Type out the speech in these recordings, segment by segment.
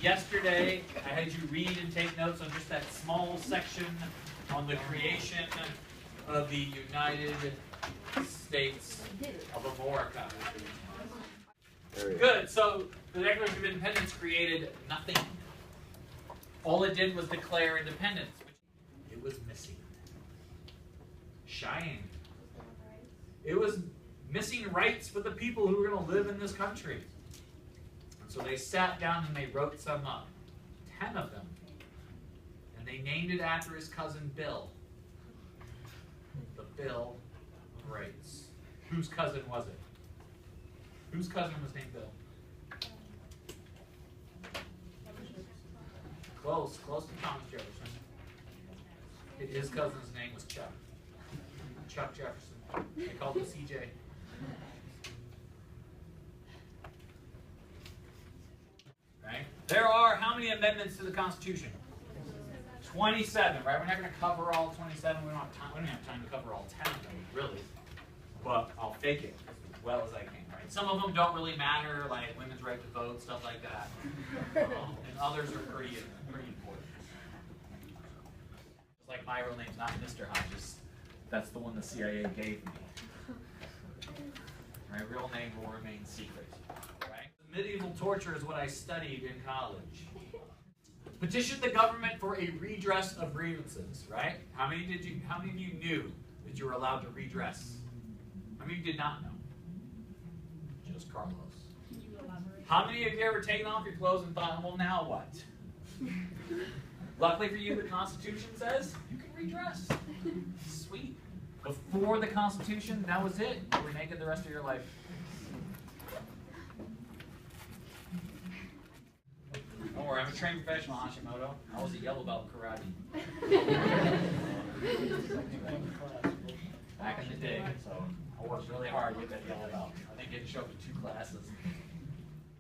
yesterday I had you read and take notes on just that small section on the creation of the United States of America. Good. So the Declaration of Independence created nothing. All it did was declare independence. It was missing. Shying. It was missing rights for the people who were going to live in this country. And so they sat down and they wrote some up. 10 of them. And they named it after his cousin Bill. The Bill of Rights. Whose cousin was it? Whose cousin was named Bill? Close to Thomas Jefferson. His cousin's name was Chuck. Chuck Jefferson. They called him CJ. Right? There are how many amendments to the Constitution? 27, right? We're not going to cover all 27. We don't have time to cover all 10 of them, really. But I'll fake it as well as I can, right? Some of them don't really matter, like women's right to vote, stuff like that. And others are pretty important. Just like my real name's not Mr. Hodges. That's the one the CIA gave me. My real name will remain secret. Right? Medieval torture is what I studied in college. Petition the government for a redress of grievances, right? How many of you knew that you were allowed to redress? How many of you did not know? Just Carlos. Can you elaborate? How many of you ever taken off your clothes and thought, well, now what? Luckily for you, the Constitution says you can redress. Sweet. Before the Constitution, that was it. You were naked the rest of your life. Don't worry, I'm a trained professional, Hashimoto. I was a yellow belt in karate. Back in the day, so I worked really hard to get that yellow belt. I think it showed me 2 classes.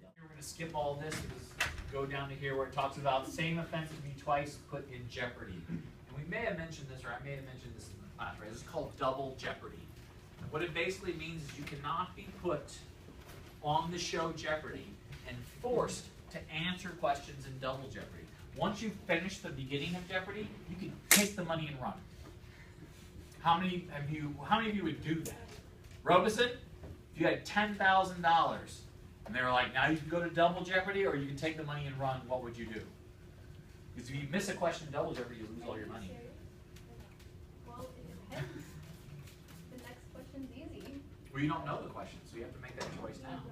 We're going to skip all this and just go down to here where it talks about same offense to be twice put in jeopardy. And we may have mentioned this, or I may have mentioned this in the class, right? This is called double jeopardy. And what it basically means is you cannot be put on the show Jeopardy and forced to answer questions in double jeopardy. Once you finish the beginning of Jeopardy, you can take the money and run. How many of you would do that? Robeson, if you had $10,000 and they were like, now you can go to double jeopardy or you can take the money and run, what would you do? Because if you miss a question in double jeopardy, you lose all your money. Well, it depends. The next question's easy. Well, you don't know the question, so you have to make that choice now.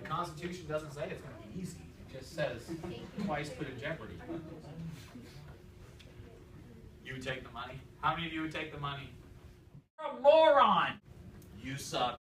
The Constitution doesn't say it's going to be easy. It just says twice put in jeopardy. You would take the money? How many of you would take the money? You're a moron! You suck.